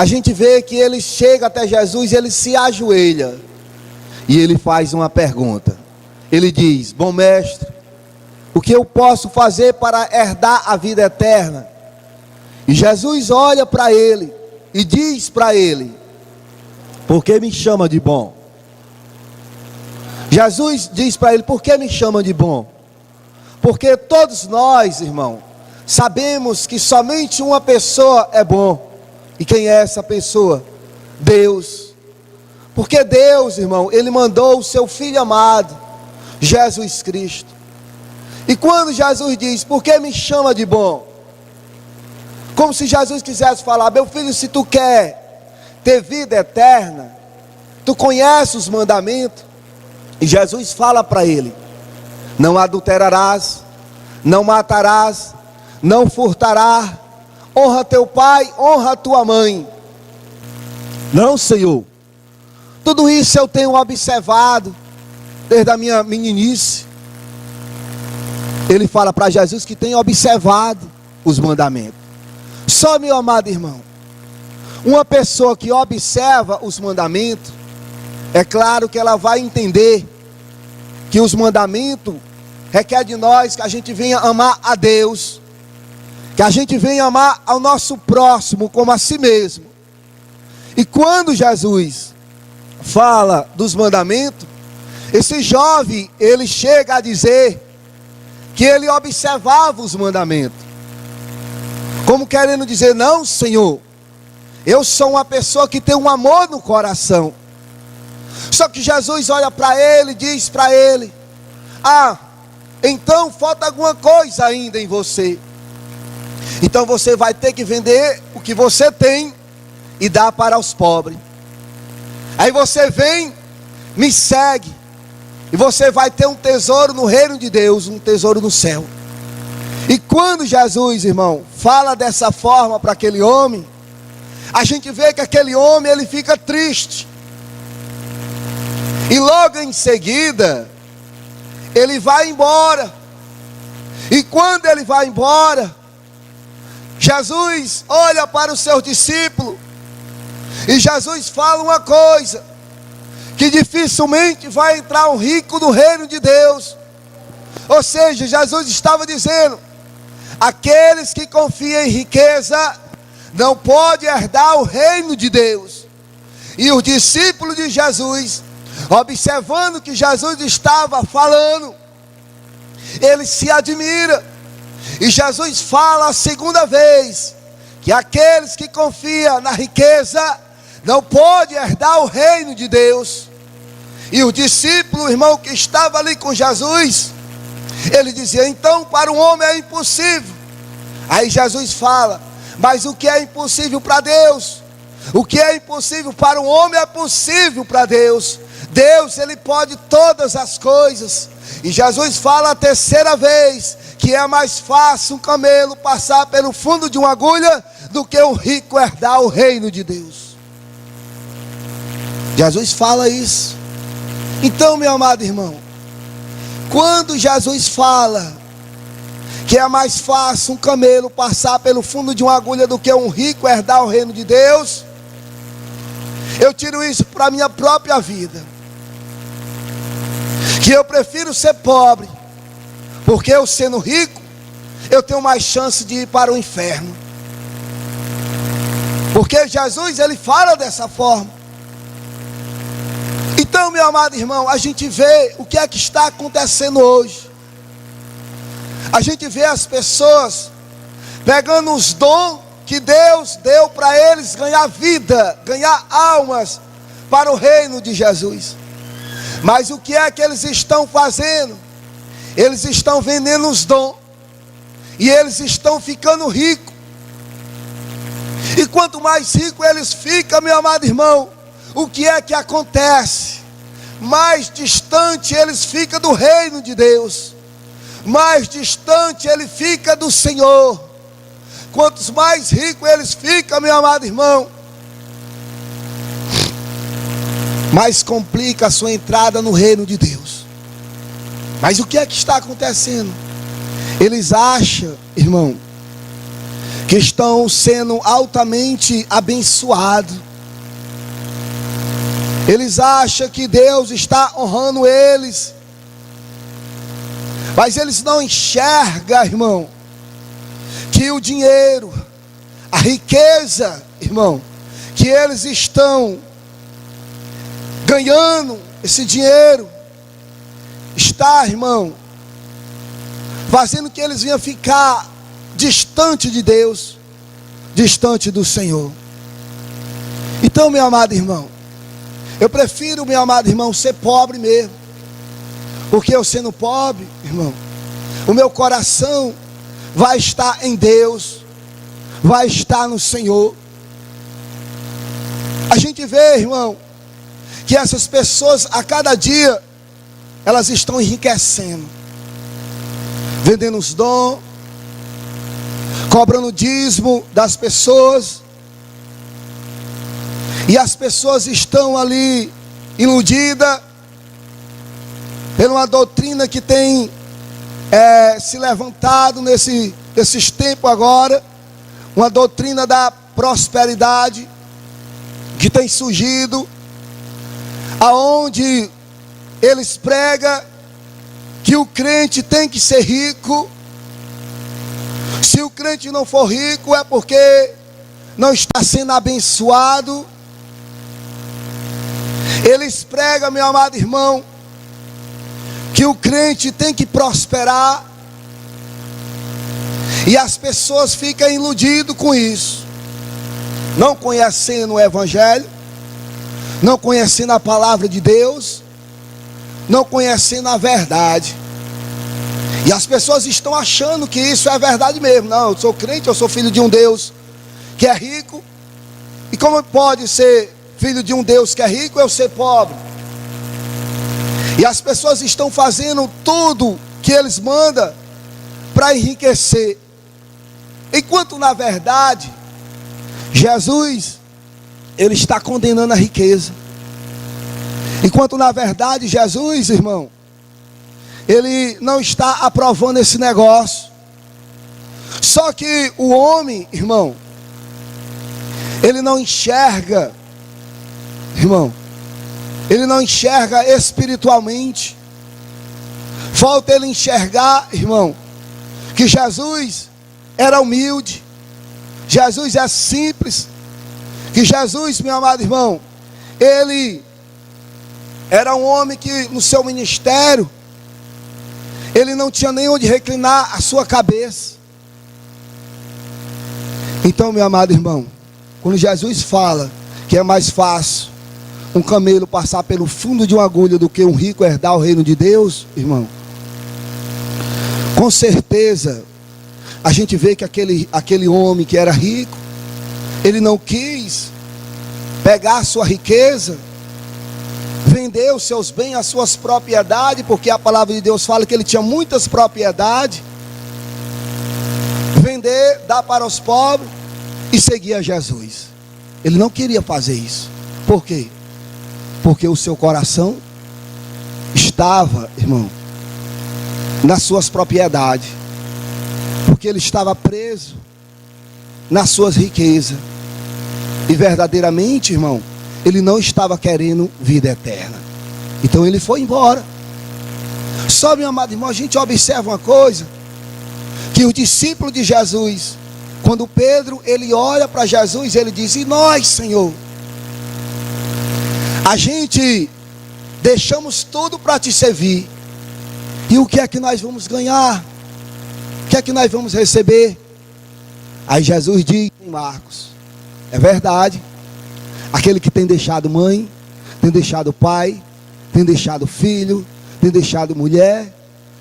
a gente vê que ele chega até Jesus, ele se ajoelha e ele faz uma pergunta. Ele diz: bom mestre, o que eu posso fazer para herdar a vida eterna? E Jesus olha para ele e diz para ele: por que me chama de bom? Jesus diz para ele: por que me chama de bom? Porque todos nós, irmão, sabemos que somente uma pessoa é bom. E quem é essa pessoa? Deus. Porque Deus, irmão, Ele mandou o seu Filho amado, Jesus Cristo. E quando Jesus diz: por que me chama de bom? Como se Jesus quisesse falar: meu filho, se tu quer ter vida eterna, tu conhece os mandamentos. E Jesus fala para ele: não adulterarás, não matarás, não furtarás, honra teu pai, honra tua mãe. Não, Senhor, tudo isso eu tenho observado desde a minha meninice. Ele fala para Jesus que tem observado os mandamentos. Só, meu amado irmão, uma pessoa que observa os mandamentos, é claro que ela vai entender que os mandamentos requer de nós que a gente venha amar a Deus, que a gente venha amar ao nosso próximo como a si mesmo. E quando Jesus fala dos mandamentos, esse jovem, ele chega a dizer que ele observava os mandamentos, como querendo dizer: não, Senhor, eu sou uma pessoa que tem um amor no coração. Só que Jesus olha para ele e diz para ele: ah, então falta alguma coisa ainda em você. Então você vai ter que vender o que você tem e dar para os pobres. Aí você vem, me segue, e você vai ter um tesouro no reino de Deus, um tesouro no céu. E quando Jesus, irmão, fala dessa forma para aquele homem, a gente vê que aquele homem, ele fica triste. E logo em seguida, ele vai embora. E quando ele vai embora, Jesus olha para os seus discípulos, e Jesus fala uma coisa: que dificilmente vai entrar um rico no reino de Deus. Ou seja, Jesus estava dizendo: aqueles que confiam em riqueza não podem herdar o reino de Deus. E os discípulos de Jesus, observando que Jesus estava falando, ele se admira. E Jesus fala a segunda vez que aqueles que confiam na riqueza não podem herdar o reino de Deus. E o discípulo, irmão, que estava ali com Jesus, ele dizia: então para um homem é impossível. Aí Jesus fala: mas o que é impossível para Deus, o que é impossível para um homem é possível para Deus. Deus, ele pode todas as coisas. E Jesus fala a terceira vez que é mais fácil um camelo passar pelo fundo de uma agulha do que um rico herdar o reino de Deus. Jesus fala isso. Então, meu amado irmão, quando Jesus fala que é mais fácil um camelo passar pelo fundo de uma agulha do que um rico herdar o reino de Deus, eu tiro isso para a minha própria vida, que eu prefiro ser pobre, porque eu sendo rico, eu tenho mais chance de ir para o inferno. Porque Jesus, ele fala dessa forma. Então, meu amado irmão, a gente vê o que é que está acontecendo hoje. A gente vê as pessoas pegando os dons que Deus deu para eles ganhar vida, ganhar almas para o reino de Jesus. Mas o que é que eles estão fazendo? Eles estão vendendo os dons, e eles estão ficando ricos. E quanto mais rico eles ficam, meu amado irmão, o que é que acontece? Mais distante eles ficam do reino de Deus, mais distante ele fica do Senhor. Quantos mais ricos eles ficam, meu amado irmão, mais complica a sua entrada no reino de Deus. Mas o que é que está acontecendo? Eles acham, irmão, que estão sendo altamente abençoados. Eles acham que Deus está honrando eles, mas eles não enxergam, irmão, que o dinheiro, a riqueza, irmão, que eles estão ganhando, esse dinheiro está, irmão, fazendo que eles venham ficar distante de Deus, distante do Senhor. Então, meu amado irmão, eu prefiro, meu amado irmão, ser pobre mesmo, porque eu sendo pobre, irmão, o meu coração vai estar em Deus, vai estar no Senhor. A gente vê, irmão, que essas pessoas a cada dia elas estão enriquecendo, vendendo os dons, cobrando dízimo das pessoas, e as pessoas estão ali iludidas por uma doutrina que tem se levantado nesses tempos agora, uma doutrina da prosperidade que tem surgido, aonde eles pregam que o crente tem que ser rico. Se o crente não for rico é porque não está sendo abençoado. Eles pregam, meu amado irmão, que o crente tem que prosperar, e as pessoas ficam iludidas com isso, não conhecendo o Evangelho, não conhecendo a palavra de Deus, não conhecendo a verdade. E as pessoas estão achando que isso é verdade mesmo. Não, eu sou crente, eu sou filho de um Deus que é rico. E como pode ser filho de um Deus que é rico, eu ser pobre? E as pessoas estão fazendo tudo que eles mandam para enriquecer, enquanto na verdade Jesus, ele está condenando a riqueza. Enquanto na verdade Jesus, irmão, ele não está aprovando esse negócio. Só que o homem, irmão, ele não enxerga, irmão, ele não enxerga espiritualmente. Falta ele enxergar, irmão, que Jesus era humilde, Jesus é simples, que Jesus, meu amado irmão, ele era um homem que no seu ministério ele não tinha nem onde reclinar a sua cabeça. Então, meu amado irmão, quando Jesus fala que é mais fácil um camelo passar pelo fundo de uma agulha do que um rico herdar o reino de Deus, irmão, com certeza a gente vê que aquele homem que era rico, ele não quis pegar a sua riqueza, vender os seus bens, as suas propriedades, porque a palavra de Deus fala que ele tinha muitas propriedades, vender, dar para os pobres e seguir a Jesus. Ele não queria fazer isso. Por quê? Porque o seu coração estava, irmão, nas suas propriedades, porque ele estava preso nas suas riquezas, e verdadeiramente, irmão, ele não estava querendo vida eterna. Então ele foi embora. Só, meu amado irmão, a gente observa uma coisa, que os discípulos de Jesus, quando Pedro ele olha para Jesus, ele diz: e nós, Senhor, a gente deixamos tudo para te servir, e o que é que nós vamos ganhar? O que é que nós vamos receber? Aí Jesus diz em Marcos: é verdade, aquele que tem deixado mãe, tem deixado pai, tem deixado filho, tem deixado mulher,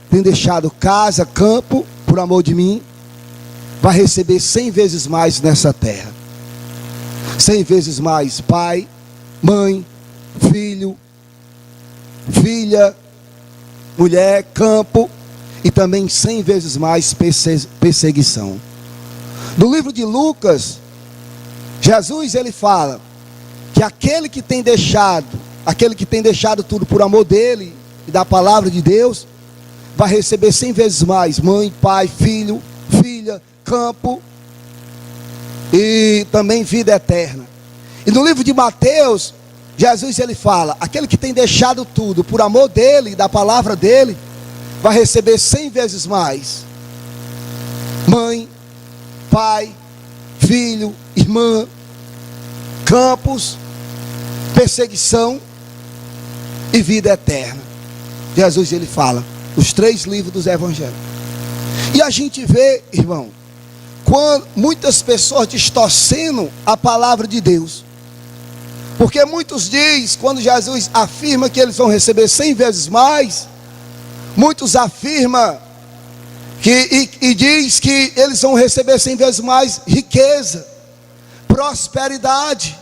tem deixado casa, campo, por amor de mim, vai receber 100 vezes mais nessa terra. 100 vezes mais pai, mãe, filho, filha, mulher, campo, e também 100 vezes mais perseguição. No livro de Lucas, Jesus ele fala que aquele que tem deixado tudo por amor dele e da palavra de Deus, vai receber 100 vezes mais mãe, pai, filho, filha, campo, e também vida eterna. E no livro de Mateus, Jesus ele fala: aquele que tem deixado tudo por amor dele, da palavra dele, vai receber 100 vezes mais. Mãe, pai, filho, irmã, campos, perseguição e vida eterna. Jesus ele fala os 3 livros dos evangelhos. E a gente vê, irmão, quando muitas pessoas distorcendo a palavra de Deus. Porque muitos dizem, quando Jesus afirma que eles vão receber 100 vezes mais, muitos afirmam e diz que eles vão receber 100 vezes mais riqueza, prosperidade.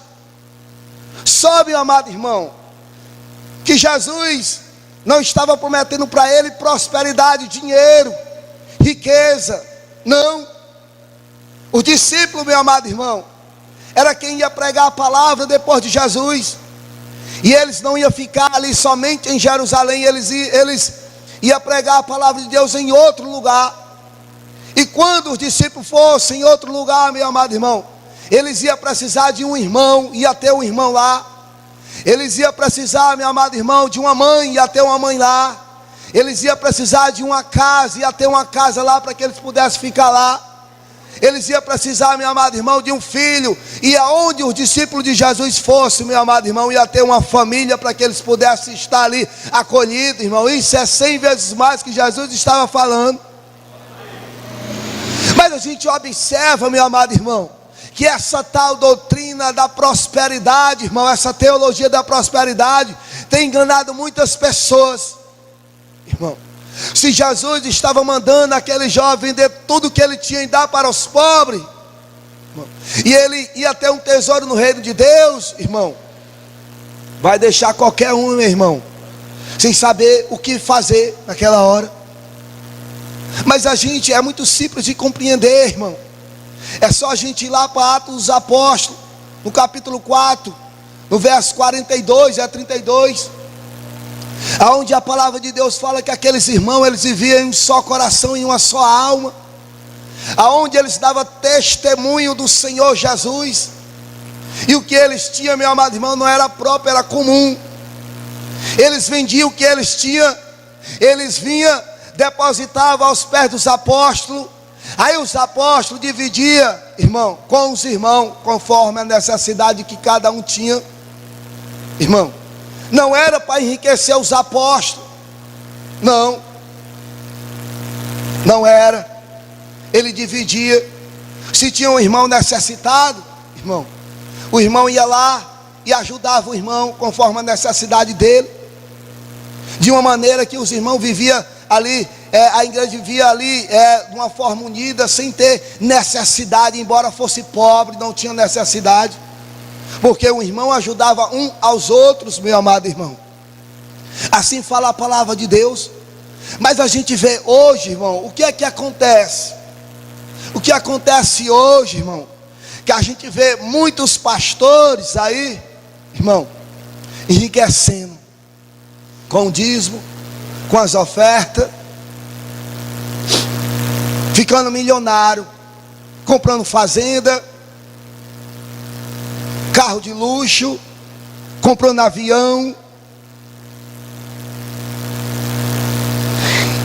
Só, meu amado irmão, que Jesus não estava prometendo para ele prosperidade, dinheiro, riqueza. Não. O discípulo, meu amado irmão, era quem ia pregar a palavra depois de Jesus. E eles não iam ficar ali somente em Jerusalém, eles iam pregar a palavra de Deus em outro lugar. E quando os discípulos fossem em outro lugar, meu amado irmão, eles iam precisar de um irmão, ia ter um irmão lá. Eles iam precisar, meu amado irmão, de uma mãe, ia ter uma mãe lá. Eles iam precisar de uma casa, ia ter uma casa lá para que eles pudessem ficar lá. Eles iam precisar, meu amado irmão, de um filho. E aonde os discípulos de Jesus fossem, meu amado irmão, ia ter uma família para que eles pudessem estar ali acolhidos, irmão. Isso é 100 vezes mais que Jesus estava falando. Mas a gente observa, meu amado irmão, que essa tal doutrina da prosperidade, irmão, essa teologia da prosperidade tem enganado muitas pessoas, irmão. Se Jesus estava mandando aquele jovem vender tudo que ele tinha e dar para os pobres, irmão, e ele ia ter um tesouro no reino de Deus, irmão, vai deixar qualquer um, meu irmão, sem saber o que fazer naquela hora. Mas a gente é muito simples de compreender, irmão. É só a gente ir lá para Atos dos Apóstolos, no capítulo 4, no verso 42 a 32, aonde a palavra de Deus fala que aqueles irmãos, eles viviam em um só coração, em uma só alma, aonde eles davam testemunho do Senhor Jesus, e o que eles tinham, meu amado irmão, não era próprio, era comum. Eles vendiam o que eles tinham, eles vinham, depositavam aos pés dos apóstolos. Aí os apóstolos dividiam, irmão, com os irmãos, conforme a necessidade que cada um tinha. Irmão, não era para enriquecer os apóstolos, não era. Ele dividia. Se tinha um irmão necessitado, irmão, o irmão ia lá e ajudava o irmão conforme a necessidade dele, de uma maneira que os irmãos viviam ali, a igreja vivia ali de uma forma unida, sem ter necessidade, embora fosse pobre, não tinha necessidade, porque o irmão ajudava um aos outros, meu amado irmão. Assim fala a palavra de Deus. Mas a gente vê hoje, irmão, o que é que acontece? O que acontece hoje, irmão, que a gente vê muitos pastores aí, irmão, enriquecendo com o dízimo, com as ofertas, ficando milionário, comprando fazenda, carro de luxo, comprando avião.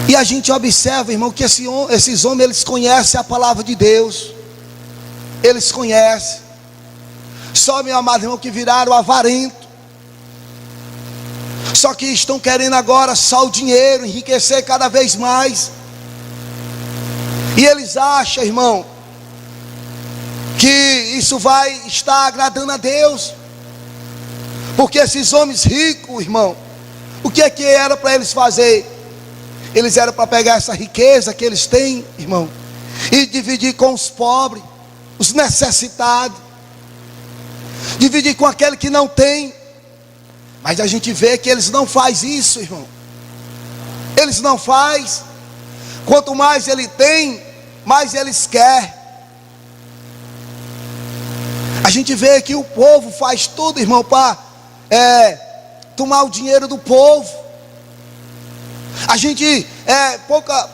E a gente observa, irmão, que esses homens, eles conhecem a palavra de Deus, eles conhecem. Só, meu amado irmão, que viraram avarento, só que estão querendo agora só o dinheiro, enriquecer cada vez mais. E eles acham, irmão, que isso vai estar agradando a Deus, porque esses homens ricos, irmão, o que é que era para eles fazer? Eles eram para pegar essa riqueza que eles têm, irmão, e dividir com os pobres, os necessitados, dividir com aquele que não tem. Mas a gente vê que eles não fazem isso, irmão. Eles não fazem. Quanto mais ele tem, mais eles querem. A gente vê que o povo faz tudo, irmão, para tomar o dinheiro do povo. A gente,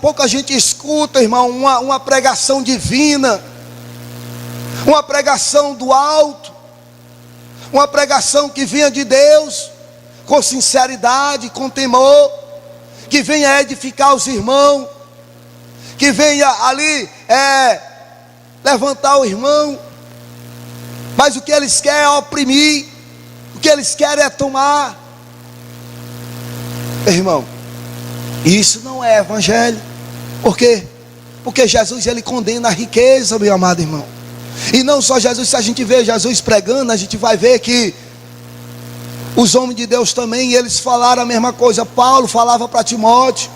pouca gente escuta, irmão, uma pregação divina, uma pregação do alto, uma pregação que venha de Deus, com sinceridade, com temor, que venha edificar os irmãos, que venha ali levantar o irmão. Mas o que eles querem é oprimir, o que eles querem é tomar. Irmão, isso não é evangelho. Por quê? Porque Jesus, ele condena a riqueza, meu amado irmão. E não só Jesus, se a gente vê Jesus pregando, a gente vai ver que os homens de Deus também, eles falaram a mesma coisa. Paulo falava para Timóteo.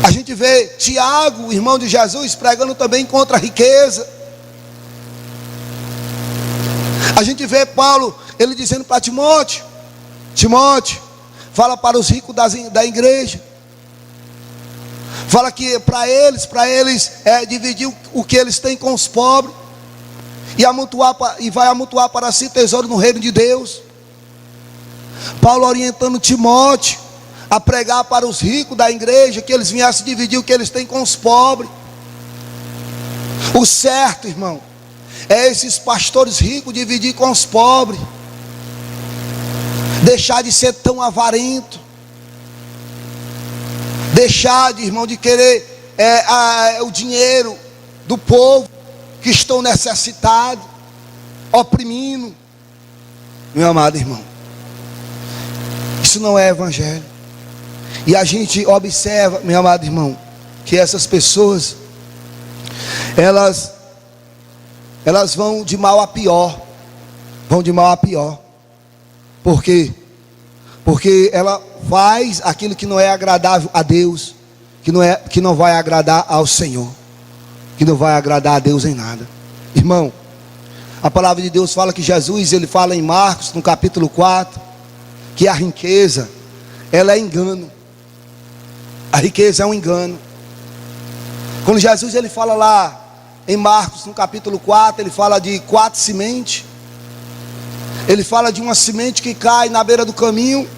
A gente vê Tiago, o irmão de Jesus, pregando também contra a riqueza. A gente vê Paulo, ele dizendo para Timóteo: Timóteo, fala para os ricos da igreja. Fala que para eles dividir o que eles têm com os pobres. E vai amontoar para si tesouro no reino de Deus. Paulo orientando Timóteo a pregar para os ricos da igreja, que eles viessem dividir o que eles têm com os pobres. O certo, irmão, é esses pastores ricos dividir com os pobres. Deixar de ser tão avarento. Deixar de, irmão, de querer o dinheiro do povo que estão necessitados, oprimindo. Meu amado irmão, isso não é evangelho. E a gente observa, meu amado irmão, que essas pessoas, elas vão de mal a pior. Vão de mal a pior. Por quê? Porque ela faz aquilo que não é agradável a Deus, que não vai agradar ao Senhor, que não vai agradar a Deus em nada. Irmão, a palavra de Deus fala que Jesus, ele fala em Marcos, no capítulo 4, que a riqueza, ela é engano. A riqueza é um engano. Quando Jesus, ele fala lá em Marcos, no capítulo 4, ele fala de 4 sementes. Ele fala de uma semente que cai na beira do caminho.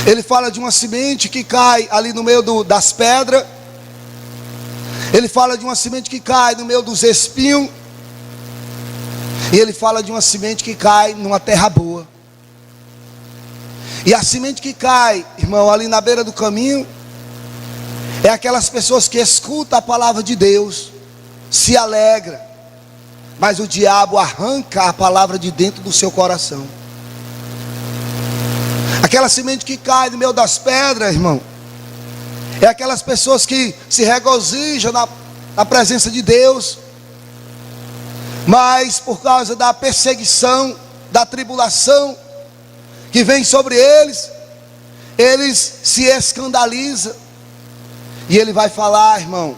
Ele fala de uma semente que cai ali no meio das pedras. Ele fala de uma semente que cai no meio dos espinhos. E ele fala de uma semente que cai numa terra boa. E a semente que cai, irmão, ali na beira do caminho, é aquelas pessoas que escutam a palavra de Deus, se alegra, mas o diabo arranca a palavra de dentro do seu coração. Aquela semente que cai no meio das pedras, irmão, é aquelas pessoas que se regozijam na presença de Deus, mas por causa da perseguição, da tribulação que vem sobre eles se escandalizam. E ele vai falar, irmão,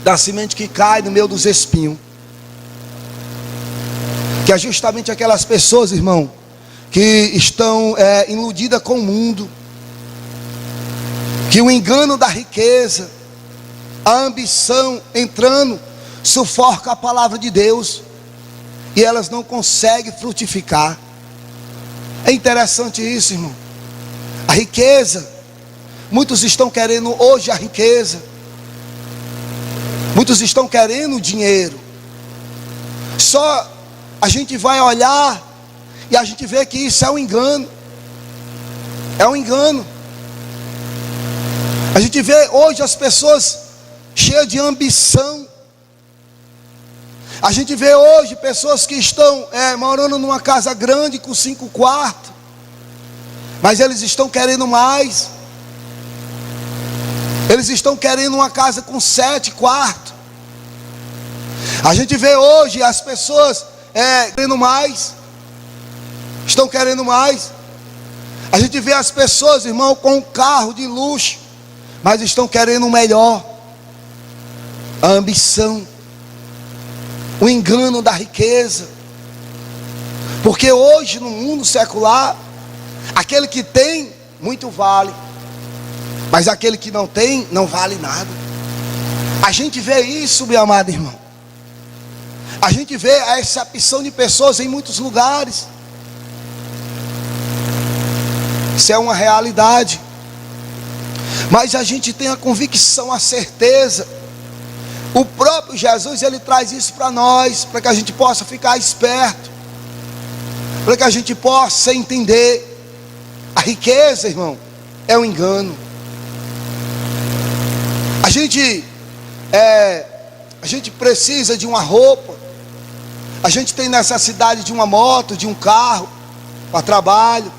da semente que cai no meio dos espinhos, que é justamente aquelas pessoas, irmão, que estão iludidas com o mundo, que o engano da riqueza, a ambição entrando, sufoca a palavra de Deus, e elas não conseguem frutificar. É interessante isso, irmão. A riqueza, muitos estão querendo hoje a riqueza, muitos estão querendo o dinheiro. Só a gente vai olhar e a gente vê que isso é um engano. É um engano. A gente vê hoje as pessoas cheias de ambição. A gente vê hoje pessoas que estão morando numa casa grande com 5 quartos, mas eles estão querendo mais. Eles estão querendo uma casa com 7 quartos. A gente vê hoje as pessoas querendo mais. Estão querendo mais. A gente vê as pessoas, irmão, com um carro de luxo, mas estão querendo o melhor. A ambição, o engano da riqueza. Porque hoje no mundo secular, aquele que tem, muito vale, mas aquele que não tem, não vale nada. A gente vê isso, meu amado irmão. A gente vê a excepção de pessoas em muitos lugares. Isso é uma realidade. Mas a gente tem a convicção, a certeza, O próprio Jesus, ele traz isso para nós, para que a gente possa ficar esperto, para que a gente possa entender. A riqueza, irmão, é um engano. A gente precisa de uma roupa, a gente tem necessidade de uma moto, de um carro, para trabalho,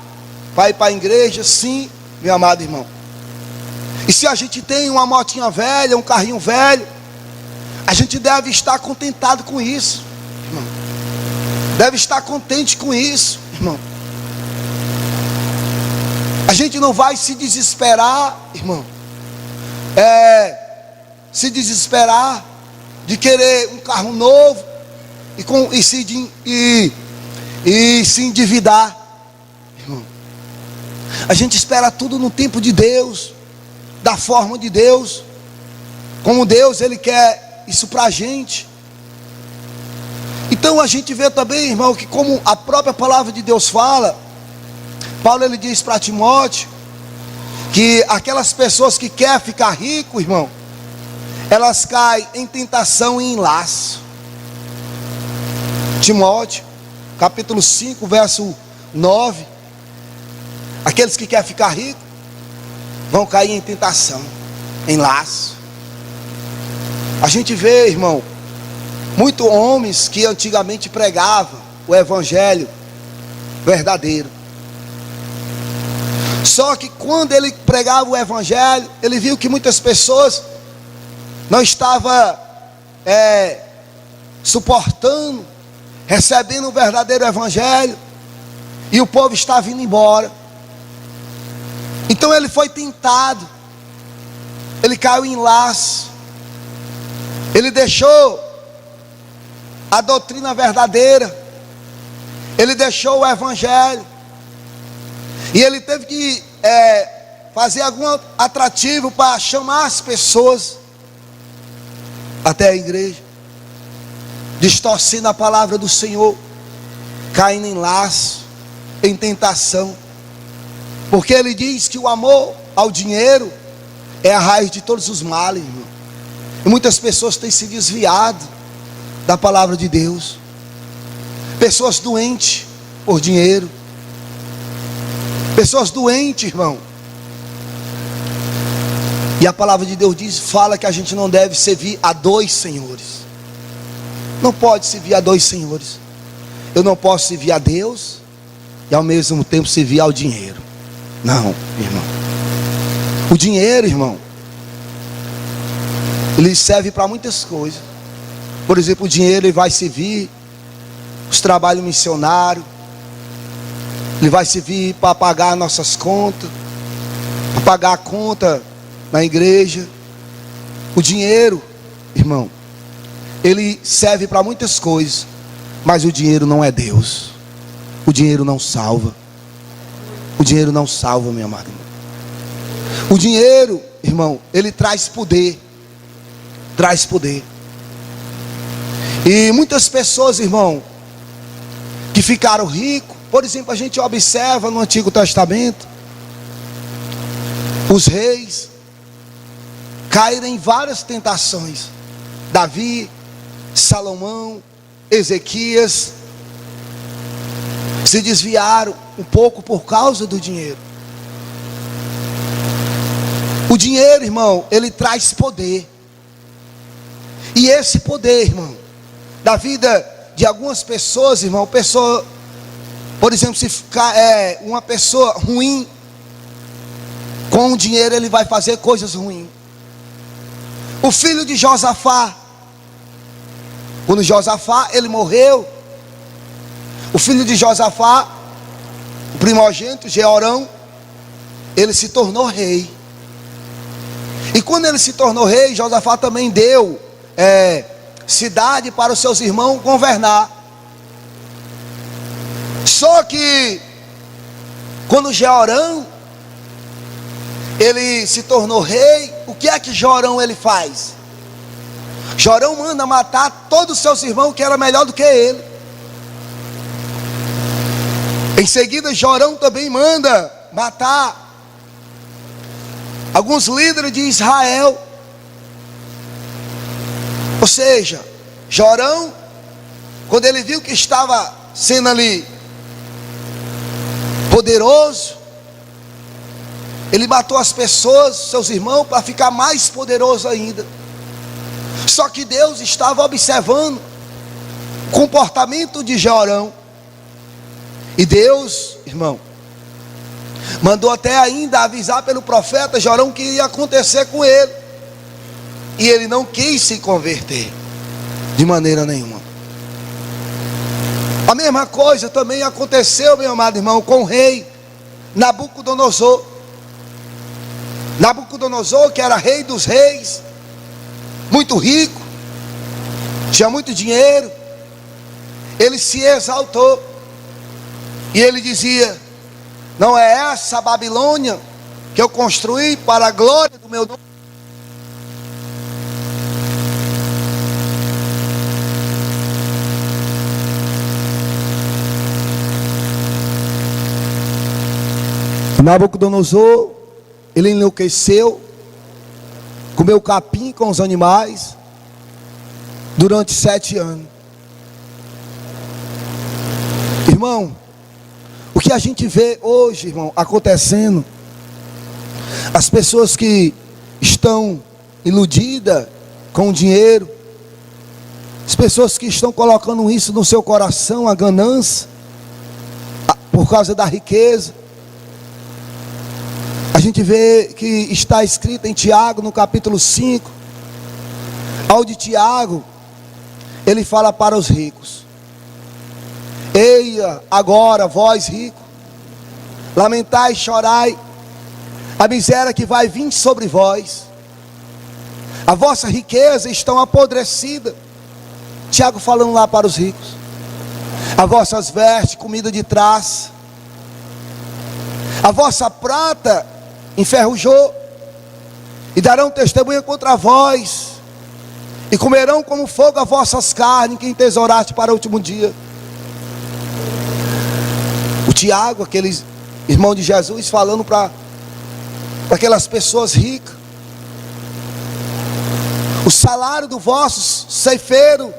para ir para a igreja, sim, meu amado irmão. E se a gente tem uma motinha velha, um carrinho velho, a gente deve estar contentado com isso, irmão. Deve estar contente com isso, irmão. A gente não vai se desesperar, irmão. Se desesperar de querer um carro novo e se endividar, irmão. A gente espera tudo no tempo de Deus, da forma de Deus, como Deus, ele quer isso para a gente. Então a gente vê também, irmão, que como a própria palavra de Deus fala, Paulo, ele diz para Timóteo, que aquelas pessoas que querem ficar rico, irmão, elas caem em tentação e em laço. Timóteo, capítulo 5, verso 9. Aqueles que querem ficar ricos vão cair em tentação, em laço. A gente vê, irmão, muitos homens que antigamente pregavam o evangelho verdadeiro. Só que quando ele pregava o evangelho, ele viu que muitas pessoas não estavam suportando, recebendo o verdadeiro evangelho, e o povo estava indo embora. Então ele foi tentado, ele caiu em laço, ele deixou a doutrina verdadeira, ele deixou o evangelho, e ele teve que fazer algum atrativo para chamar as pessoas até a igreja, distorcendo a palavra do Senhor, caindo em laço, em tentação, porque ele diz que o amor ao dinheiro é a raiz de todos os males, irmão. E muitas pessoas têm se desviado da palavra de Deus, pessoas doentes por dinheiro, pessoas doentes, irmão. E a palavra de Deus fala que a gente não deve servir a dois senhores. Não pode servir a dois senhores. Eu não posso servir a Deus e ao mesmo tempo servir ao dinheiro. Não, irmão. O dinheiro, irmão, ele serve para muitas coisas. Por exemplo, o dinheiro ele vai servir os trabalhos missionários, ele vai servir para pagar nossas contas, para pagar a conta na igreja. O dinheiro, irmão, ele serve para muitas coisas, mas o dinheiro não é Deus. O dinheiro não salva. O dinheiro não salva, meu amado. O dinheiro, irmão, ele traz poder. Traz poder. E muitas pessoas, irmão, que ficaram ricos, por exemplo, a gente observa no Antigo Testamento, os reis caíram em várias tentações. Davi, Salomão, Ezequias, se desviaram um pouco por causa do dinheiro. O dinheiro, irmão, ele traz poder. E esse poder, irmão, da vida de algumas pessoas, irmão, por exemplo, se ficar uma pessoa ruim, com o dinheiro ele vai fazer coisas ruins. O filho de Josafá, quando Josafá ele morreu, o filho de Josafá, o primogênito, Jeorão, ele se tornou rei. E quando ele se tornou rei, Josafá também deu cidade para os seus irmãos governar. Só que quando Jeorão ele se tornou rei, o que é que Jorão ele faz? Jorão manda matar todos os seus irmãos que eram melhor do que ele. Em seguida Jorão também manda matar alguns líderes de Israel. Ou seja, Jorão, quando ele viu que estava sendo ali poderoso, ele matou as pessoas, seus irmãos, para ficar mais poderoso ainda. Só que Deus estava observando o comportamento de Jorão. E Deus, irmão, mandou até ainda avisar pelo profeta Jorão que ia acontecer com ele. E ele não quis se converter de maneira nenhuma. A mesma coisa também aconteceu, meu amado irmão, com o rei Nabucodonosor. Nabucodonosor, que era rei dos reis, muito rico, tinha muito dinheiro, ele se exaltou. E ele dizia: não é essa a Babilônia que eu construí para a glória do meu nome? Nabucodonosor, ele enlouqueceu, comeu capim com os animais durante 7 anos. Irmão, o que a gente vê hoje, irmão, acontecendo, as pessoas que estão iludidas com o dinheiro, as pessoas que estão colocando isso no seu coração, a ganância, por causa da riqueza. A gente vê que está escrito em Tiago, no capítulo 5, onde Tiago, ele fala para os ricos: eia, agora vós ricos, lamentai e chorai a miséria que vai vir sobre vós, a vossa riqueza está apodrecida. Tiago falando lá para os ricos: as vossas vestes, comida de traça, a vossa prata enferrujou, e darão testemunha contra vós, e comerão como fogo as vossas carnes, que entesouraste para o último dia. O Tiago, aquele irmão de Jesus, falando para aquelas pessoas ricas: o salário dos vossos ceifeiros,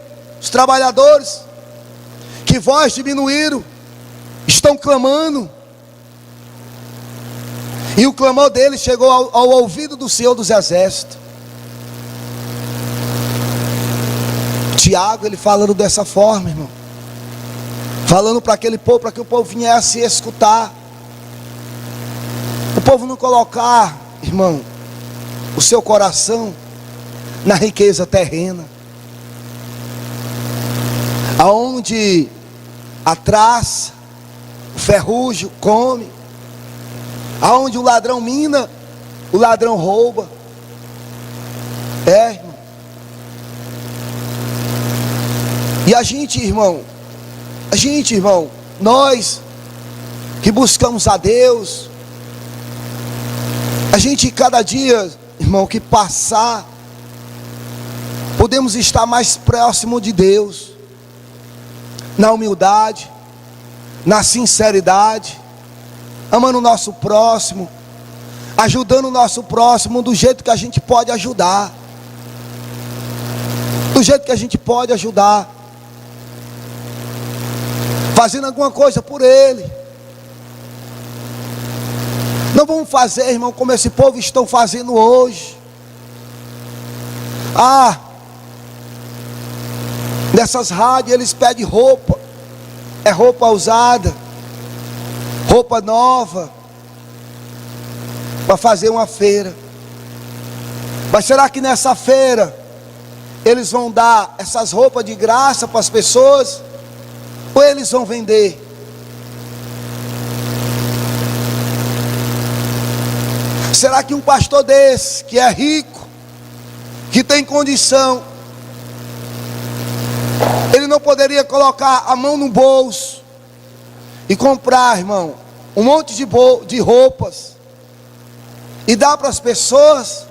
os trabalhadores, que vós diminuíram, estão clamando. E o clamor dele chegou ao ouvido do Senhor dos Exércitos. Tiago, ele falando dessa forma, irmão, falando para aquele povo, para que o povo viesse escutar. O povo não colocar, irmão, o seu coração na riqueza terrena, aonde a traça, o ferrugem come, aonde o ladrão mina, o ladrão rouba. Irmão. E a gente, irmão, nós que buscamos a Deus, a gente cada dia, irmão, que passar, podemos estar mais próximo de Deus, na humildade, na sinceridade, amando o nosso próximo, ajudando o nosso próximo do jeito que a gente pode ajudar, do jeito que a gente pode ajudar, fazendo alguma coisa por ele. Não vamos fazer, irmão, como esse povo estão fazendo hoje. Nessas rádios eles pedem roupa, é roupa usada, roupa nova, para fazer uma feira. Mas será que nessa feira eles vão dar essas roupas de graça para as pessoas, ou eles vão vender? Será que um pastor desse, que é rico, que tem condição, ele não poderia colocar a mão no bolso e comprar, irmão, um monte de roupas e dar para as pessoas?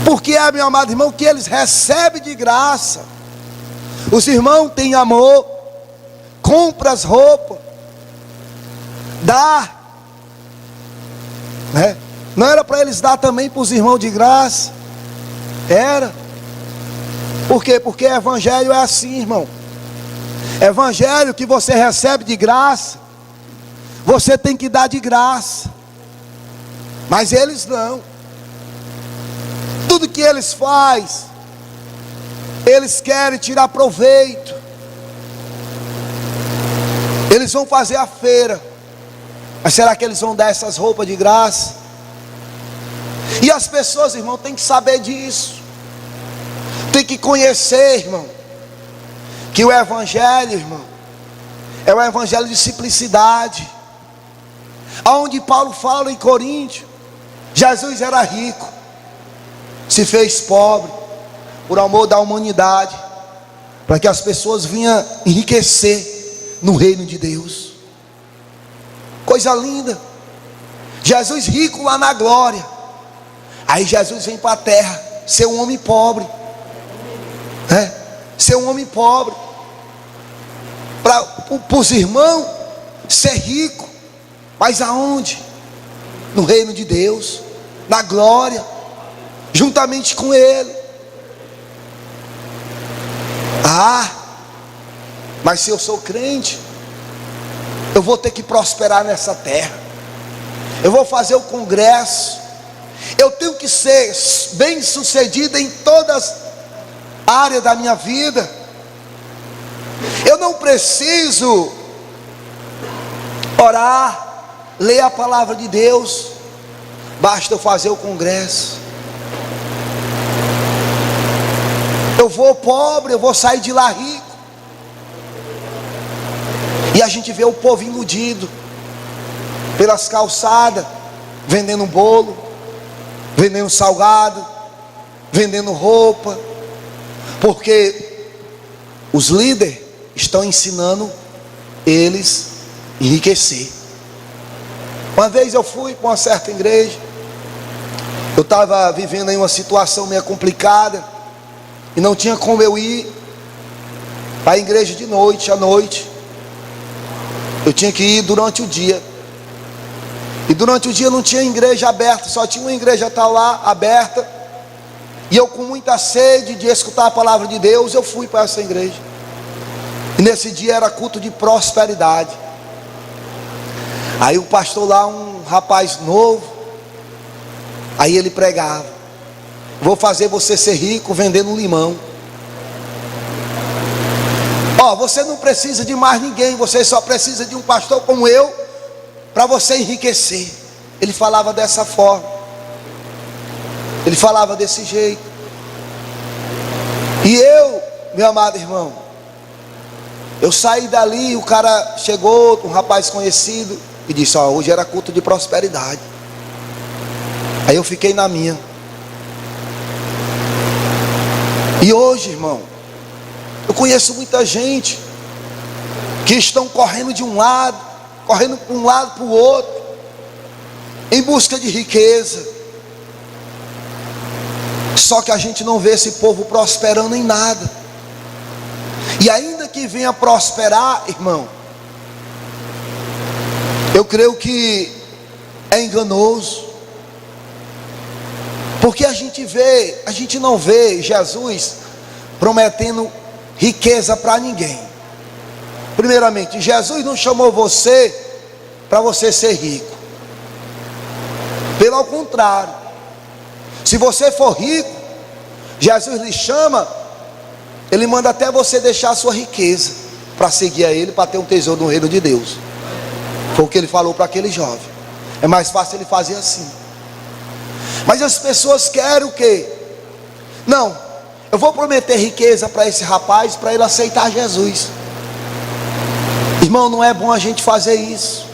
Porque é, meu amado irmão, que eles recebem de graça. Os irmãos têm amor, compra as roupas, dá, né? Não era para eles dar também para os irmãos de graça? Era. Por quê? Porque evangelho é assim, irmão. Evangelho que você recebe de graça, você tem que dar de graça. Mas eles não. Tudo que eles fazem, eles querem tirar proveito. Eles vão fazer a feira, mas será que eles vão dar essas roupas de graça? E as pessoas, irmão, têm que saber disso. Tem que conhecer, irmão, que o evangelho, irmão, é o evangelho de simplicidade. Aonde Paulo fala em Coríntios, Jesus era rico, se fez pobre, por amor da humanidade, para que as pessoas vinham enriquecer no reino de Deus. Coisa linda. Jesus rico lá na glória. Aí Jesus vem para a terra, ser um homem pobre, ser um homem pobre, para os irmãos ser rico. Mas aonde? No reino de Deus, na glória, juntamente com Ele. Mas se eu sou crente, eu vou ter que prosperar nessa terra, eu vou fazer o congresso, eu tenho que ser bem sucedido em todas as áreas da minha vida. Eu não preciso orar, ler a palavra de Deus, basta eu fazer o congresso. Eu vou pobre, eu vou sair de lá rico. E a gente vê o povo iludido pelas calçadas, vendendo bolo, vendendo salgado, vendendo roupa, porque os líderes estão ensinando eles a enriquecer. Uma vez eu fui para uma certa igreja, eu estava vivendo aí uma situação meio complicada, e não tinha como eu ir para a igreja de noite, à noite. Eu tinha que ir durante o dia. E durante o dia não tinha igreja aberta, só tinha uma igreja tal lá aberta. E eu, com muita sede de escutar a palavra de Deus, eu fui para essa igreja. E nesse dia era culto de prosperidade. Aí o pastor lá, um rapaz novo, aí ele pregava: vou fazer você ser rico vendendo limão. Você não precisa de mais ninguém, você só precisa de um pastor como eu, para você enriquecer. Ele falava dessa forma, ele falava desse jeito. E eu, meu amado irmão, eu saí dali, o cara chegou, um rapaz conhecido, e disse: hoje era culto de prosperidade. Aí eu fiquei na minha. E hoje, irmão, eu conheço muita gente que estão correndo de um lado, correndo para um lado, para o outro, em busca de riqueza. Só que a gente não vê esse povo prosperando em nada. E ainda que venha prosperar, irmão, eu creio que é enganoso. Porque a gente não vê Jesus prometendo riqueza para ninguém. Primeiramente, Jesus não chamou você para você ser rico. Pelo contrário, se você for rico, Jesus lhe chama, Ele manda até você deixar a sua riqueza para seguir a Ele, para ter um tesouro no reino de Deus. Foi o que Ele falou para aquele jovem. É mais fácil Ele fazer assim. Mas as pessoas querem o quê? Não, eu vou prometer riqueza para esse rapaz, para ele aceitar Jesus. Irmão, não é bom a gente fazer isso.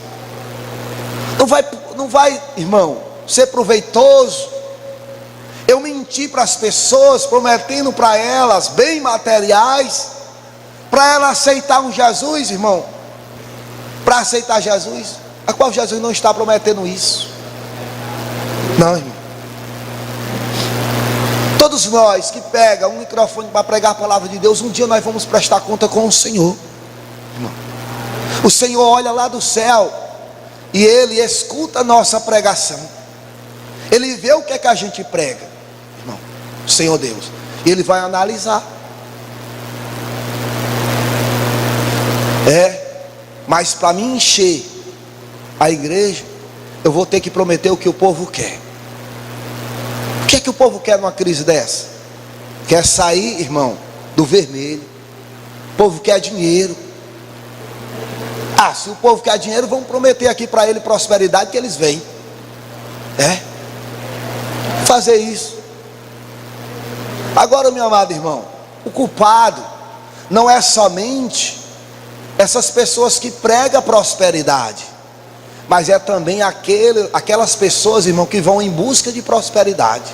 Não vai, irmão, ser proveitoso eu mentir para as pessoas, prometendo para elas bem materiais, para ela aceitar um Jesus, irmão. Para aceitar Jesus, a qual Jesus não está prometendo isso. Não, irmão. Todos nós que pegam um microfone para pregar a palavra de Deus, um dia nós vamos prestar conta com o Senhor, irmão. O Senhor olha lá do céu e Ele escuta a nossa pregação. Ele vê o que é que a gente prega, irmão. Senhor Deus. E Ele vai analisar. Mas para mim encher a igreja, eu vou ter que prometer o que o povo quer. O que é que o povo quer numa crise dessa? Quer sair, irmão, do vermelho. O povo quer dinheiro. Se o povo quer dinheiro, vamos prometer aqui para ele prosperidade, que eles vêm. Fazer isso. Agora, meu amado irmão, o culpado não é somente essas pessoas que pregam prosperidade, mas é também aquelas pessoas, irmão, que vão em busca de prosperidade.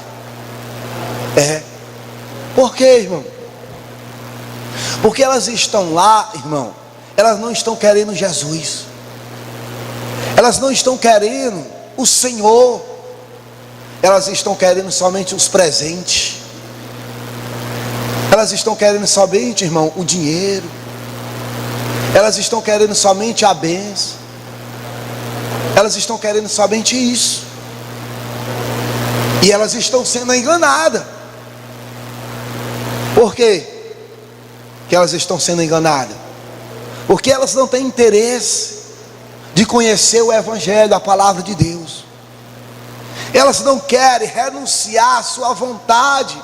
Por quê, irmão? Porque elas estão lá, irmão, elas não estão querendo Jesus, elas não estão querendo o Senhor, elas estão querendo somente os presentes, elas estão querendo somente, irmão, o dinheiro, elas estão querendo somente a bênção, elas estão querendo somente isso, e elas estão sendo enganadas. Por quê que elas estão sendo enganadas? Porque elas não têm interesse de conhecer o Evangelho, a palavra de Deus. Elas não querem renunciar à sua vontade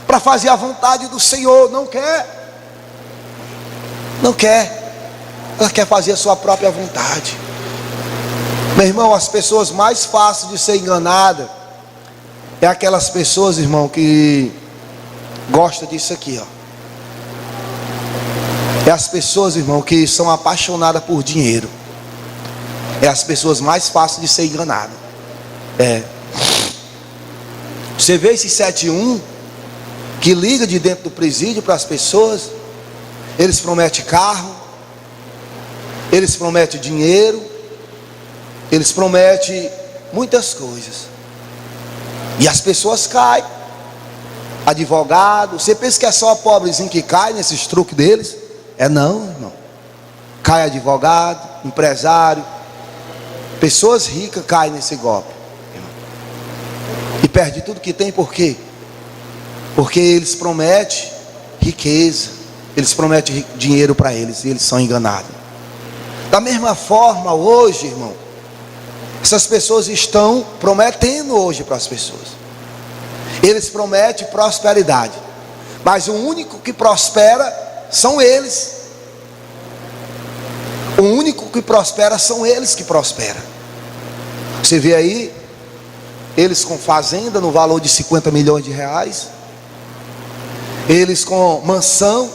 para fazer a vontade do Senhor. Não quer. Ela quer fazer a sua própria vontade. Meu irmão, as pessoas mais fáceis de ser enganadas é aquelas pessoas, irmão, que gostam disso aqui, É as pessoas, irmão, que são apaixonadas por dinheiro. É as pessoas mais fáceis de ser enganadas. Você vê esse 71 que liga de dentro do presídio para as pessoas. Eles prometem carro, eles prometem dinheiro, eles prometem muitas coisas, e as pessoas caem. Advogado, você pensa que é só pobrezinho que cai nesses truques deles? Não, irmão. Cai advogado, empresário, pessoas ricas caem nesse golpe, irmão. E perde tudo que tem. Por quê? Porque eles prometem riqueza, eles prometem dinheiro para eles, e eles são enganados. Da mesma forma hoje, irmão, essas pessoas estão prometendo hoje para as pessoas. Eles prometem prosperidade, mas o único que prospera são eles. O único que prospera são eles que prosperam. Você vê aí, eles com fazenda no valor de 50 milhões de reais, eles com mansão,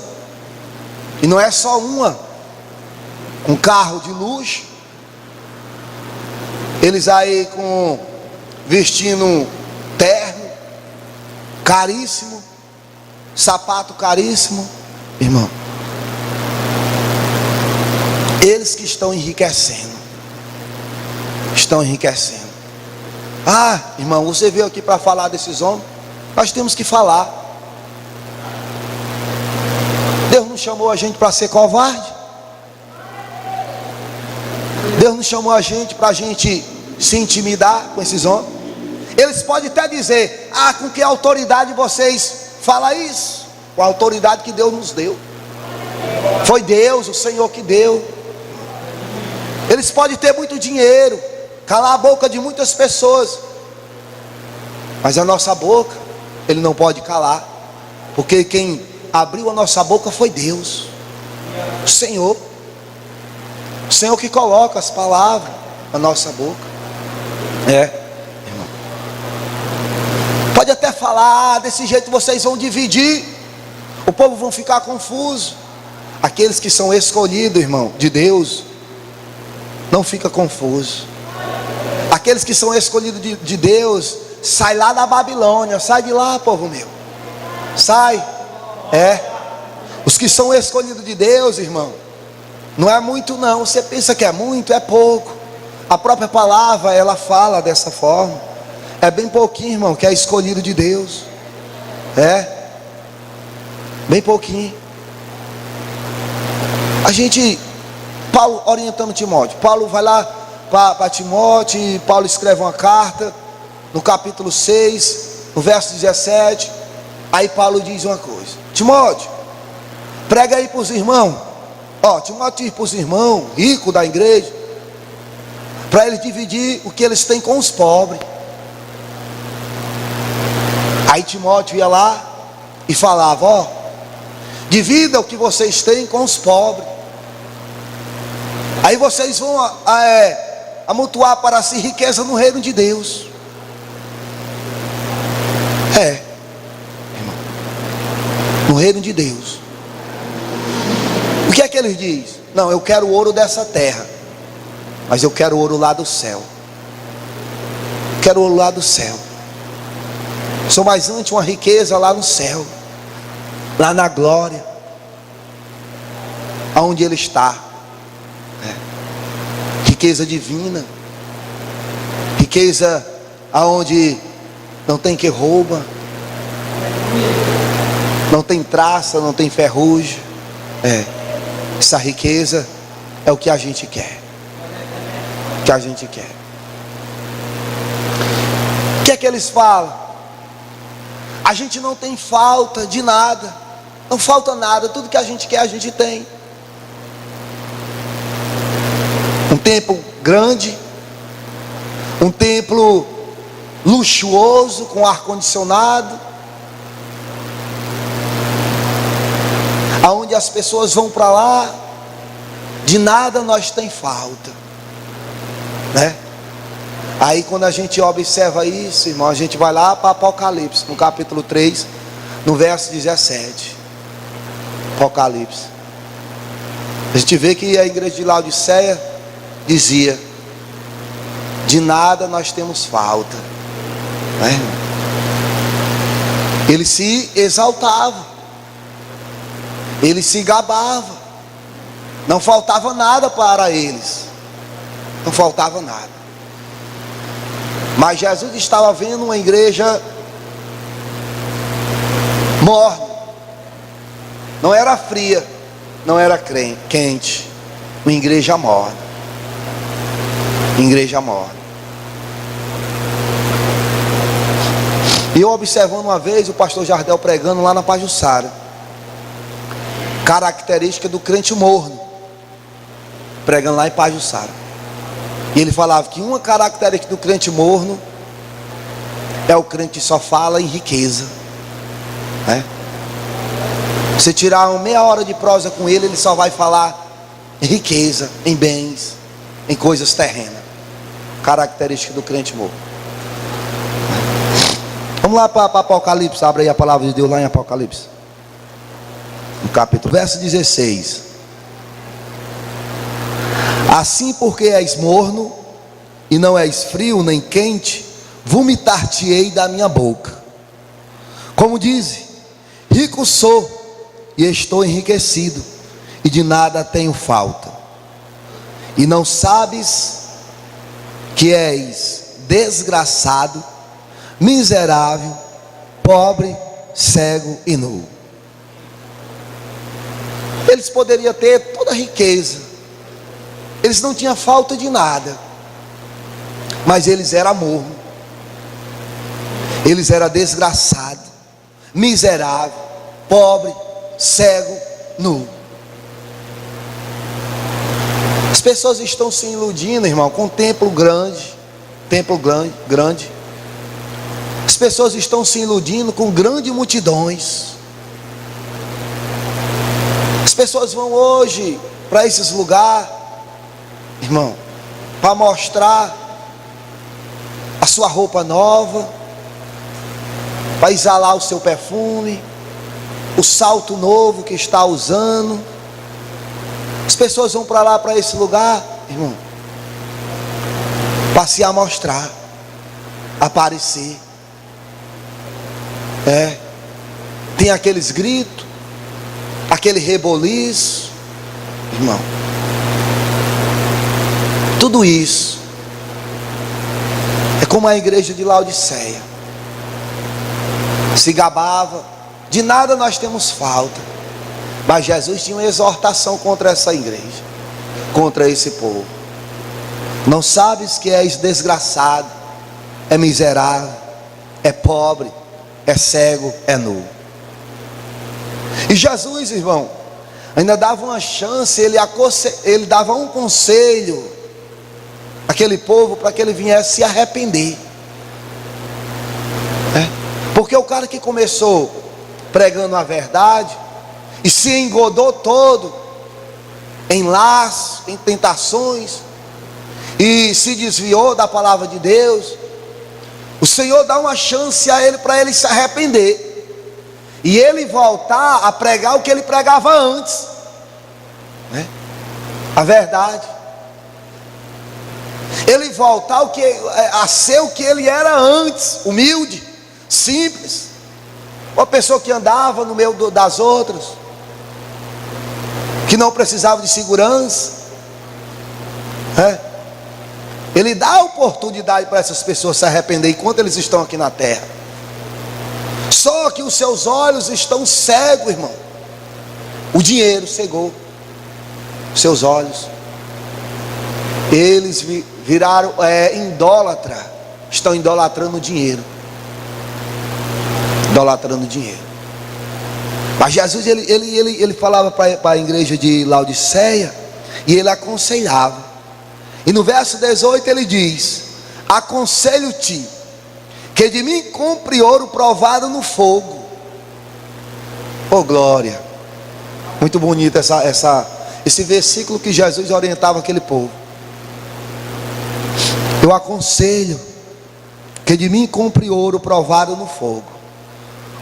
e não é só uma, com carro de luxo, eles aí com vestindo terno caríssimo, sapato caríssimo, irmão. Eles que estão enriquecendo. Irmão, você veio aqui para falar desses homens. Nós temos que falar. Deus não chamou a gente para ser covarde. Deus não chamou a gente para a gente se intimidar com esses homens. Eles podem até dizer: com que autoridade vocês falam isso? Com a autoridade que Deus nos deu. Foi Deus, o Senhor que deu. Eles podem ter muito dinheiro, calar a boca de muitas pessoas, mas a nossa boca Ele não pode calar, porque quem abriu a nossa boca foi Deus, o Senhor que coloca as palavras na nossa boca. Irmão, pode até falar: desse jeito vocês vão dividir, o povo vão ficar confuso. Aqueles que são escolhidos, irmão, de Deus, não fica confuso. Aqueles que são escolhidos de Deus, sai lá da Babilônia, sai de lá, povo meu, sai. Os que são escolhidos de Deus, irmão, não é muito não. Você pensa que é muito, é pouco. A própria palavra, ela fala dessa forma. É bem pouquinho, irmão, que é escolhido de Deus. Bem pouquinho. Paulo orientando Timóteo, Paulo vai lá para Timóteo, e Paulo escreve uma carta, no capítulo 6, no verso 17, aí Paulo diz uma coisa: Timóteo, prega aí para os irmãos. Timóteo ir para os irmãos ricos da igreja, para eles dividir o que eles têm com os pobres. Aí Timóteo ia lá e falava: divida o que vocês têm com os pobres, aí vocês vão amontoar para si riqueza no reino de Deus. Irmão, no reino de Deus. O que é que eles dizem? Não, eu quero o ouro dessa terra, mas eu quero o ouro lá do céu. Quero o ouro lá do céu. Sou mais antes uma riqueza lá no céu, lá na glória, aonde Ele está. Riqueza divina, riqueza aonde não tem que rouba, não tem traça, não tem ferrugem. Essa riqueza é o que a gente quer. O que a gente quer. O que é que eles falam? A gente não tem falta de nada. Não falta nada. Tudo que a gente quer, a gente tem. Um templo grande, um templo luxuoso, com ar-condicionado, aonde as pessoas vão para lá, de nada nós tem falta, né? Aí quando a gente observa isso, irmão, a gente vai lá para Apocalipse, no capítulo 3, no verso 17. Apocalipse. A gente vê que a igreja de Laodiceia dizia: de nada nós temos falta, né? Ele se exaltava, ele se gabava, não faltava nada para eles, não faltava nada. Mas Jesus estava vendo uma igreja morna, não era fria, não era quente, uma igreja morna. Igreja morna. E eu observando uma vez o pastor Jardel pregando lá na Pajuçara, característica do crente morno, pregando lá em Pajuçara. E ele falava que uma característica do crente morno é o crente que só fala em riqueza, né? Você tirar uma meia hora de prosa com ele, ele só vai falar em riqueza, em bens, em coisas terrenas. Característica do crente morno. Vamos lá para Apocalipse. Abre aí a palavra de Deus lá em Apocalipse, no capítulo, verso 16. Assim, porque és morno e não és frio nem quente, vomitar-te-ei da minha boca. Como diz: rico sou e estou enriquecido, e de nada tenho falta. E não sabes que és desgraçado, miserável, pobre, cego e nu. Eles poderiam ter toda a riqueza, eles não tinham falta de nada, mas eles eram morno, eles eram desgraçados, miserável, pobre, cego, nu. As pessoas estão se iludindo, irmão, com templo grande. As pessoas estão se iludindo com grandes multidões. As pessoas vão hoje para esses lugares, irmão, para mostrar a sua roupa nova, para exalar o seu perfume, o salto novo que está usando. As pessoas vão para lá, para esse lugar, irmão, para se amostrar, aparecer. Tem aqueles gritos, aquele reboliço, irmão. Tudo isso é como a igreja de Laodiceia. Se gabava: de nada nós temos falta. Mas Jesus tinha uma exortação contra essa igreja, contra esse povo. Não sabes que és desgraçado, é miserável, é pobre, é cego, é nu. E Jesus, irmão, ainda dava uma chance, ele dava um conselho àquele povo para que ele viesse se arrepender. Porque o cara que começou pregando a verdade e se engodou todo em laços, em tentações, e se desviou da palavra de Deus, o Senhor dá uma chance a ele para ele se arrepender e ele voltar a pregar o que ele pregava antes, a verdade. Ele voltar a ser o que ele era antes, humilde, simples, uma pessoa que andava no meio das outras, que não precisava de segurança. Ele dá oportunidade para essas pessoas se arrepender enquanto eles estão aqui na terra. Só que os seus olhos estão cegos, irmão. O dinheiro cegou os seus olhos. Eles viraram idólatra. Estão idolatrando o dinheiro. Idolatrando o dinheiro. Mas Jesus, ele falava para a igreja de Laodiceia, e ele aconselhava. E no verso 18 ele diz: aconselho-te que de mim compre ouro provado no fogo. Oh glória! Muito bonito esse versículo que Jesus orientava aquele povo. Eu aconselho que de mim compre ouro provado no fogo.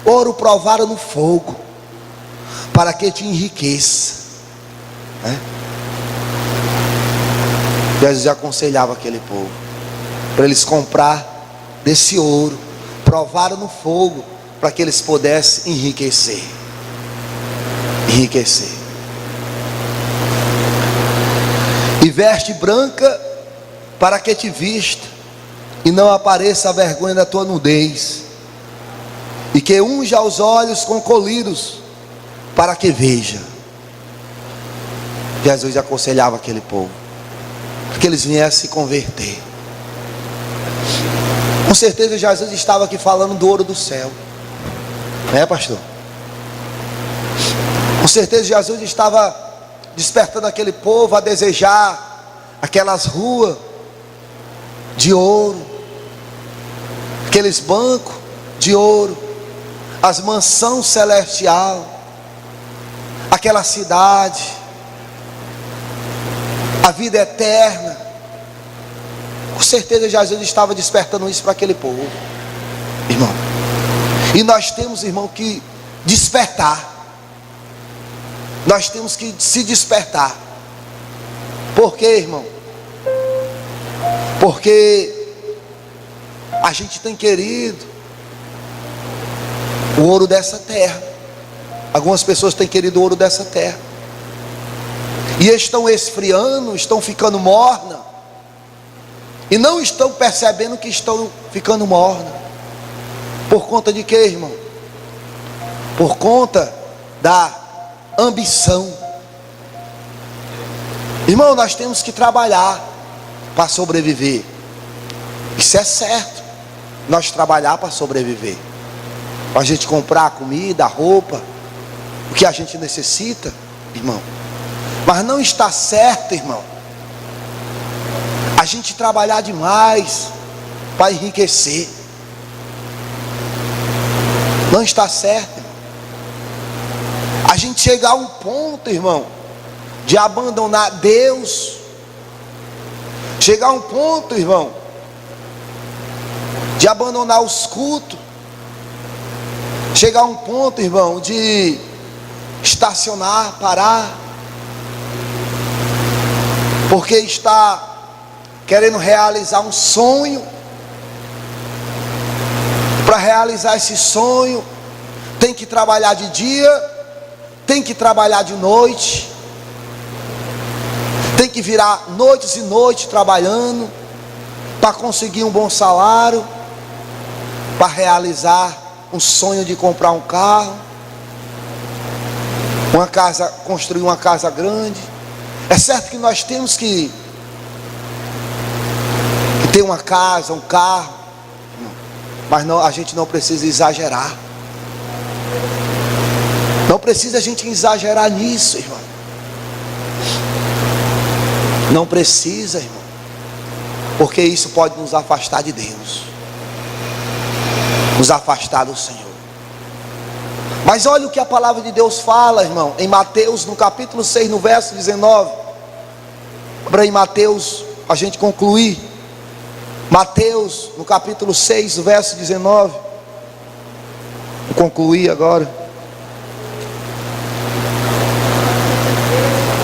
Ouro provado no fogo, para que te enriqueça. Jesus aconselhava aquele povo para eles comprar desse ouro provado no fogo, para que eles pudessem enriquecer. E veste branca para que te vista e não apareça a vergonha da tua nudez, e que unja os olhos com colírios para que veja. Jesus aconselhava aquele povo que eles viessem se converter. Com certeza Jesus estava aqui falando do ouro do céu, pastor? Com certeza Jesus estava despertando aquele povo a desejar aquelas ruas de ouro, aqueles bancos de ouro, as mansões celestial, aquela cidade, a vida eterna. Com certeza Jesus estava despertando isso para aquele povo, irmão. E nós temos, irmão, que despertar. Nós temos que se despertar. Por quê, irmão? Porque a gente tem querido o ouro dessa terra. Algumas pessoas têm querido o ouro dessa terra e estão esfriando, estão ficando morna, e não estão percebendo que estão ficando morna. Por conta de quê, irmão? Por conta da ambição. Irmão, nós temos que trabalhar para sobreviver. Isso é certo. Nós trabalhar para sobreviver, para a gente comprar a comida, a roupa, o que a gente necessita, irmão. Mas não está certo, irmão, a gente trabalhar demais para enriquecer. Não está certo, irmão. A gente chegar a um ponto, irmão, de abandonar Deus. Chegar a um ponto, irmão, de abandonar os cultos. Chegar a um ponto, irmão, de estacionar, parar, porque está querendo realizar um sonho. Para realizar esse sonho, tem que trabalhar de dia, tem que trabalhar de noite, tem que virar noites e noites trabalhando para conseguir um bom salário, para realizar um sonho de comprar um carro, uma casa, construir uma casa grande. É certo que nós temos que ter uma casa, um carro, Mas não, a gente não precisa exagerar. Não precisa a gente exagerar nisso, irmão. Não precisa, irmão. Porque isso pode nos afastar de Deus, nos afastar do Senhor. Mas olha o que a palavra de Deus fala, irmão, em Mateus, no capítulo 6, no verso 19. Para em Mateus, a gente concluir. Mateus, no capítulo 6, verso 19. Vou concluir agora.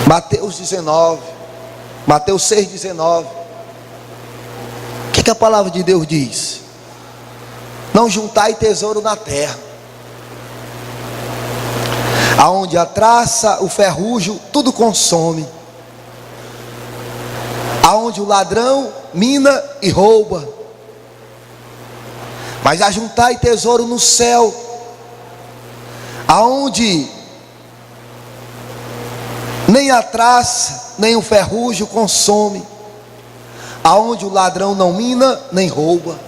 Mateus 19. Mateus 6, 19. O que a palavra de Deus diz? Não juntai tesouro na terra, aonde a traça, o ferrugem, tudo consome, aonde o ladrão mina e rouba. Mas ajuntai tesouro no céu, aonde nem a traça, nem o ferrugem consome, aonde o ladrão não mina nem rouba.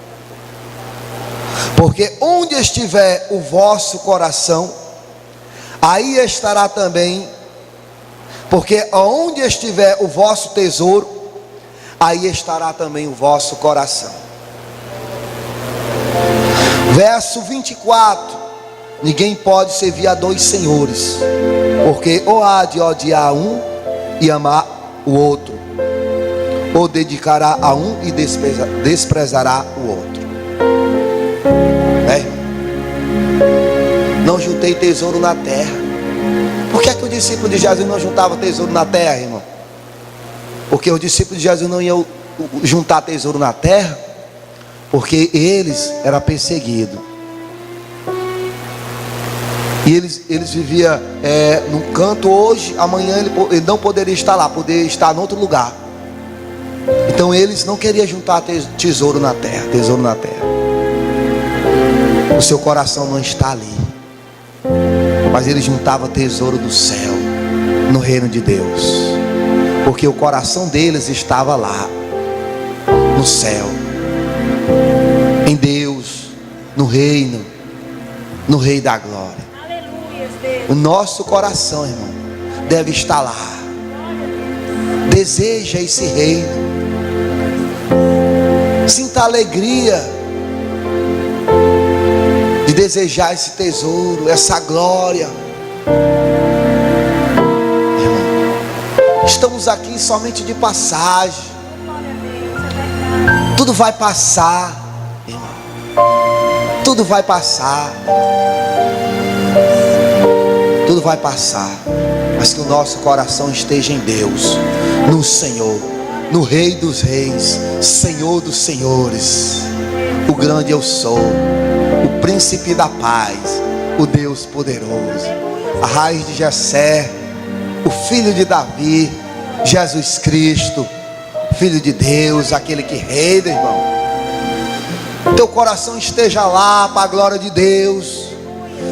Porque onde estiver o vosso coração, aí estará também. Porque onde estiver o vosso tesouro, aí estará também o vosso coração. Verso 24. Ninguém pode servir a dois senhores, porque ou há de odiar um e amar o outro, ou dedicará a um e desprezará o outro. Não juntei tesouro na terra. Por que é que o discípulo de Jesus não juntava tesouro na terra, irmão? Porque os discípulos de Jesus não iam juntar tesouro na terra, porque eles eram perseguidos. E eles viviam num canto hoje, amanhã ele não poderia estar lá, poderia estar em outro lugar. Então eles não queriam juntar tesouro na terra. O seu coração não está ali, mas eles juntavam tesouro do céu, no reino de Deus, porque o coração deles estava lá, no céu, em Deus, no reino, no Rei da Glória. O nosso coração, irmão, deve estar lá. Deseja esse reino, sinta a alegria de desejar esse tesouro, essa glória. Irmão, estamos aqui somente de passagem. Tudo vai passar, irmão. Tudo vai passar. Tudo vai passar, mas que o nosso coração esteja em Deus, no Senhor, no Rei dos Reis, Senhor dos Senhores, o grande eu sou, o príncipe da paz, o Deus poderoso, a raiz de Jessé, o filho de Davi, Jesus Cristo, Filho de Deus, aquele que reina, irmão. Teu coração esteja lá para a glória de Deus.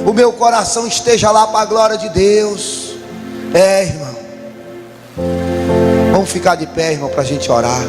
O meu coração esteja lá para a glória de Deus. Irmão. Vamos ficar de pé, irmão, para a gente orar.